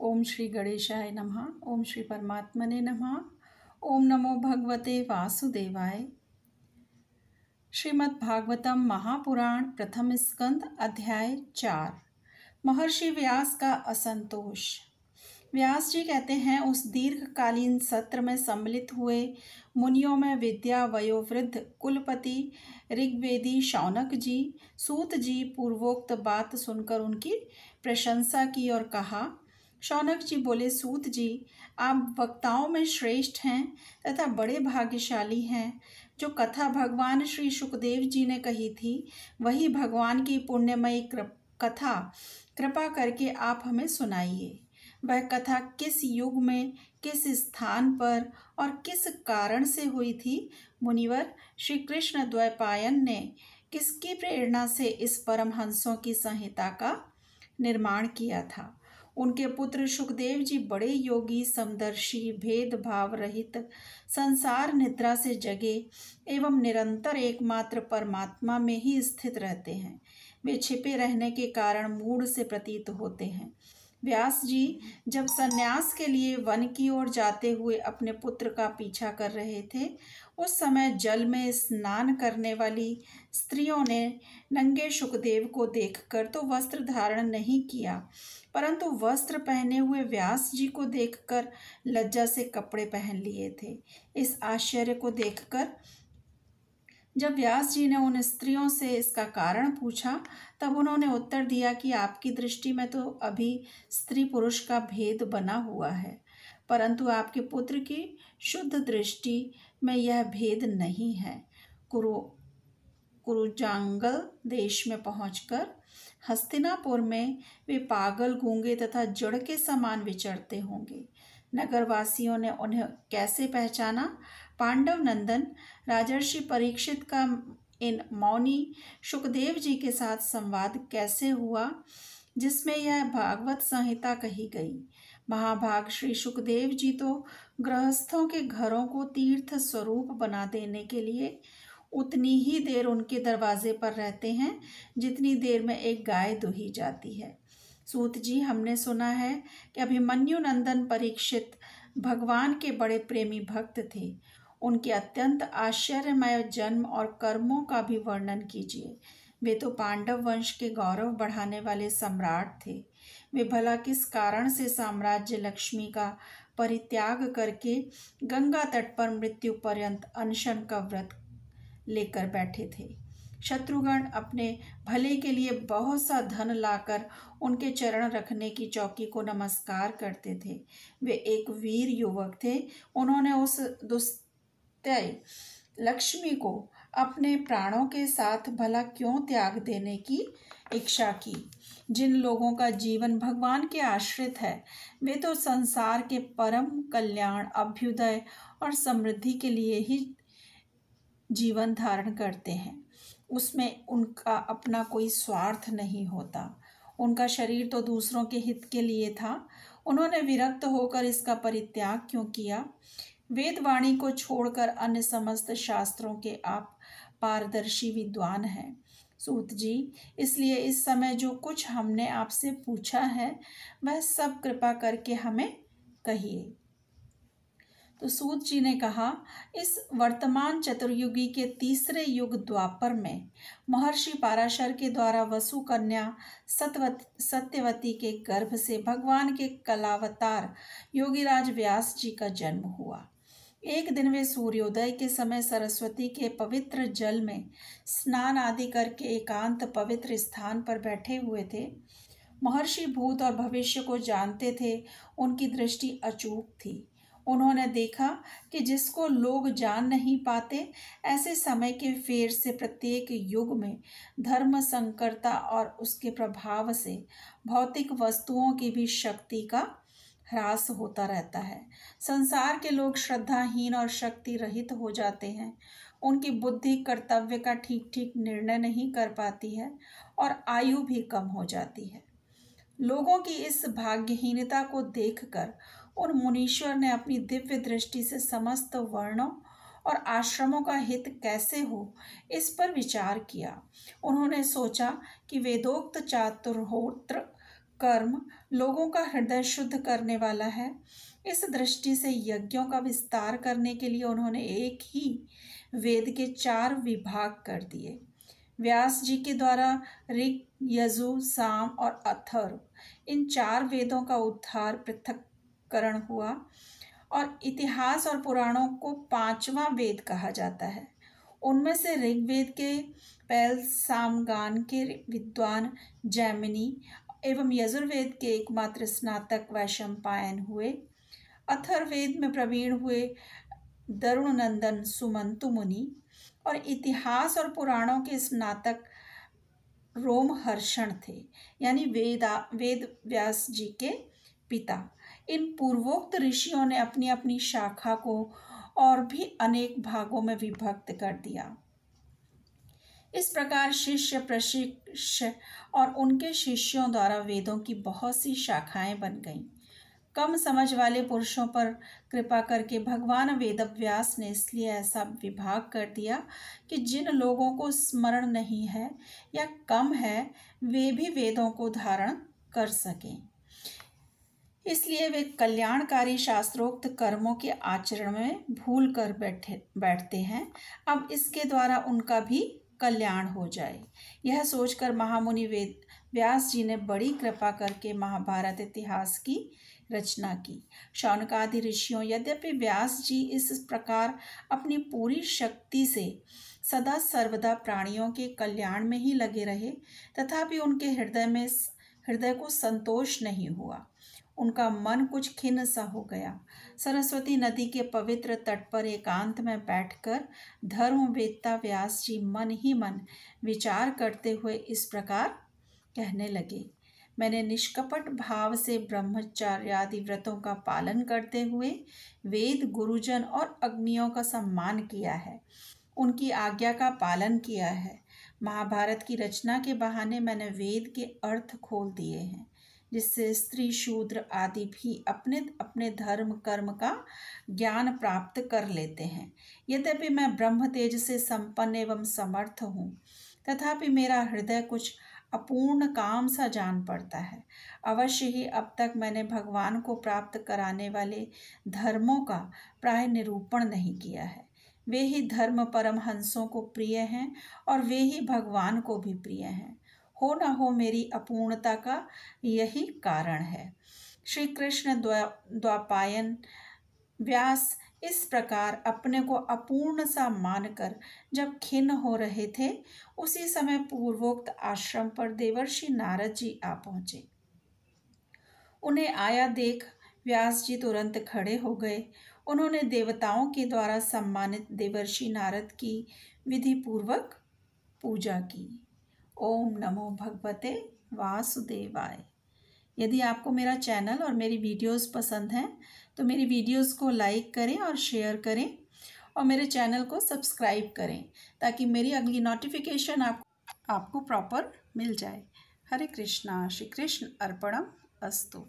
ओम श्री गणेशाय नमः। ओम श्री परमात्मने नमः। ओम नमो भगवते वासुदेवाय। श्रीमद् भागवतम महापुराण प्रथम स्कंद अध्याय 4। महर्षि व्यास का असंतोष। व्यास जी कहते हैं, उस दीर्घकालीन सत्र में सम्मिलित हुए मुनियों में विद्या वयोवृद्ध कुलपति ऋग्वेदी शौनक जी सूत जी पूर्वोक्त बात सुनकर उनकी प्रशंसा की और कहा। शौनक जी बोले, सूत जी, आप वक्ताओं में श्रेष्ठ हैं तथा बड़े भाग्यशाली हैं। जो कथा भगवान श्री सुखदेव जी ने कही थी, वही भगवान की पुण्यमयी कथा कृपा करके आप हमें सुनाइए। वह कथा किस युग में, किस स्थान पर और किस कारण से हुई थी? मुनिवर, श्री कृष्ण द्वैपायन ने किसकी प्रेरणा से इस परमहंसों की संहिता का निर्माण किया था? उनके पुत्र सुखदेव जी बड़े योगी, समदर्शी, भेदभाव रहित, संसार निद्रा से जगे एवं निरंतर एकमात्र परमात्मा में ही स्थित रहते हैं। वे छिपे रहने के कारण मूढ़ से प्रतीत होते हैं। व्यास जी जब सन्यास के लिए वन की ओर जाते हुए अपने पुत्र का पीछा कर रहे थे, उस समय जल में स्नान करने वाली स्त्रियों ने नंगे सुखदेव को देखकर तो वस्त्र धारण नहीं किया, परंतु वस्त्र पहने हुए व्यास जी को देखकर लज्जा से कपड़े पहन लिए थे। इस आश्चर्य को देखकर जब व्यास जी ने उन स्त्रियों से इसका कारण पूछा, तब उन्होंने उत्तर दिया कि आपकी दृष्टि में तो अभी स्त्री पुरुष का भेद बना हुआ है, परंतु आपके पुत्र की शुद्ध दृष्टि में यह भेद नहीं है। कुरुजांगल देश में पहुंचकर हस्तिनापुर में वे पागल, गूंगे तथा जड़ के समान विचरते होंगे। नगरवासियों ने उन्हें कैसे पहचाना? पांडव नंदन राजर्षि परीक्षित का इन मौनी सुखदेव जी के साथ संवाद कैसे हुआ, जिसमें यह भागवत संहिता कही गई। महाभाग श्री सुखदेव जी तो गृहस्थों के घरों को तीर्थ स्वरूप बना देने के लिए उतनी ही देर उनके दरवाजे पर रहते हैं जितनी देर में एक गाय दुही जाती है। सूत जी, हमने सुना है कि अभिमन्यु नंदन परीक्षित भगवान के बड़े प्रेमी भक्त थे। उनके अत्यंत आश्चर्यमय जन्म और कर्मों का भी वर्णन कीजिए। वे तो पांडव वंश के गौरव बढ़ाने वाले सम्राट थे। वे भला किस कारण से साम्राज्य लक्ष्मी का परित्याग करके गंगा तट पर मृत्यु पर्यंत अनशन का व्रत लेकर बैठे थे? शत्रुगण अपने भले के लिए बहुत सा धन लाकर उनके चरण रखने की चौकी को नमस्कार करते थे। वे एक वीर युवक थे। उन्होंने उस दुस्त्यय लक्ष्मी को अपने प्राणों के साथ भला क्यों त्याग देने की इच्छा की? जिन लोगों का जीवन भगवान के आश्रित है, वे तो संसार के परम कल्याण, अभ्युदय और समृद्धि के लिए ही जीवन धारण करते हैं। उसमें उनका अपना कोई स्वार्थ नहीं होता। उनका शरीर तो दूसरों के हित के लिए था। उन्होंने विरक्त होकर इसका परित्याग क्यों किया? वेदवाणी को छोड़कर अन्य समस्त शास्त्रों के आप पारदर्शी विद्वान हैं। सूत जी, इसलिए इस समय जो कुछ हमने आपसे पूछा है, वह सब कृपा करके हमें कहिए। तो सूत जी ने कहा, इस वर्तमान चतुर्युगी के तीसरे युग द्वापर में महर्षि पाराशर के द्वारा वसु कन्या सत्यवती के गर्भ से भगवान के कलावतार योगीराज व्यास जी का जन्म हुआ। एक दिन वे सूर्योदय के समय सरस्वती के पवित्र जल में स्नान आदि करके एकांत पवित्र स्थान पर बैठे हुए थे। महर्षि भूत और भविष्य को जानते थे। उनकी दृष्टि अचूक थी। उन्होंने देखा कि जिसको लोग जान नहीं पाते, ऐसे समय के फेर से प्रत्येक युग में धर्म संकरता और उसके प्रभाव से भौतिक वस्तुओं की भी शक्ति का ह्रास होता रहता है। संसार के लोग श्रद्धाहीन और शक्ति रहित हो जाते हैं। उनकी बुद्धि कर्तव्य का ठीक ठीक निर्णय नहीं कर पाती है और आयु भी कम हो जाती है। लोगों की इस भाग्यहीनता को देखकर उन मुनीश्वर ने अपनी दिव्य दृष्टि से समस्त वर्णों और आश्रमों का हित कैसे हो, इस पर विचार किया। उन्होंने सोचा कि वेदोक्त चातुर्होत्र कर्म लोगों का हृदय शुद्ध करने वाला है। इस दृष्टि से यज्ञों का विस्तार करने के लिए उन्होंने एक ही वेद के 4 विभाग कर दिए। व्यास जी के द्वारा ऋग, यजु, साम और अथर्व, इन 4 वेदों का उद्धार पृथक्करण हुआ और इतिहास और पुराणों को 5वां वेद कहा जाता है। उनमें से ऋग्वेद के पैल सामगान के विद्वान जैमिनी एवं यजुर्वेद के एकमात्र स्नातक वैशंपायन हुए। अथर्ववेद में प्रवीण हुए दरुणनंदन सुमंतु मुनि और इतिहास और पुराणों के स्नातक रोमहर्षण थे, यानी वेद व्यास जी के पिता। इन पूर्वोक्त ऋषियों ने अपनी अपनी शाखा को और भी अनेक भागों में विभक्त कर दिया। इस प्रकार शिष्य प्रशिष्य और उनके शिष्यों द्वारा वेदों की बहुत सी शाखाएं बन गईं। कम समझ वाले पुरुषों पर कृपा करके भगवान वेदव्यास ने इसलिए ऐसा विभाग कर दिया कि जिन लोगों को स्मरण नहीं है या कम है वे भी वेदों को धारण कर सकें। इसलिए वे कल्याणकारी शास्त्रोक्त कर्मों के आचरण में भूल कर बैठते हैं। अब इसके द्वारा उनका भी कल्याण हो जाए, यह सोचकर महामुनि वेद व्यास जी ने बड़ी कृपा करके महाभारत इतिहास की रचना की। शौनकादि ऋषियों, यद्यपि व्यास जी इस प्रकार अपनी पूरी शक्ति से सदा सर्वदा प्राणियों के कल्याण में ही लगे रहे, तथापि उनके हृदय को संतोष नहीं हुआ। उनका मन कुछ खिन्न सा हो गया। सरस्वती नदी के पवित्र तट पर एकांत में बैठकर धर्मवेत्ता व्यास जी मन ही मन विचार करते हुए इस प्रकार कहने लगे। मैंने निष्कपट भाव से ब्रह्मचर्यादि व्रतों का पालन करते हुए वेद, गुरुजन और अग्नियों का सम्मान किया है, उनकी आज्ञा का पालन किया है। महाभारत की रचना के बहाने मैंने वेद के अर्थ खोल दिए हैं, जिससे स्त्री, शूद्र आदि भी अपने अपने धर्म कर्म का ज्ञान प्राप्त कर लेते हैं। यद्यपि मैं ब्रह्म तेज से संपन्न एवं समर्थ हूँ, तथापि मेरा हृदय कुछ अपूर्ण काम सा जान पड़ता है। अवश्य ही अब तक मैंने भगवान को प्राप्त कराने वाले धर्मों का प्राय निरूपण नहीं किया है। वे ही धर्म परमहंसों को प्रिय हैं और वे ही भगवान को भी प्रिय हैं। हो न हो मेरी अपूर्णता का यही कारण है। श्री कृष्ण द्वापायन व्यास इस प्रकार अपने को अपूर्ण सा मानकर जब खिन्न हो रहे थे, उसी समय पूर्वोक्त आश्रम पर देवर्षि नारद जी आ पहुँचे। उन्हें आया देख व्यास जी तुरंत खड़े हो गए। उन्होंने देवताओं के द्वारा सम्मानित देवर्षि नारद की विधि पूर्वक पूजा की। ओम नमो भगवते वासुदेवाय। यदि आपको मेरा चैनल और मेरी वीडियोस पसंद हैं तो मेरी वीडियोस को लाइक करें और शेयर करें और मेरे चैनल को सब्सक्राइब करें, ताकि मेरी अगली नोटिफिकेशन आपको प्रॉपर मिल जाए। हरे कृष्णा। श्री कृष्ण अर्पणम अस्तु।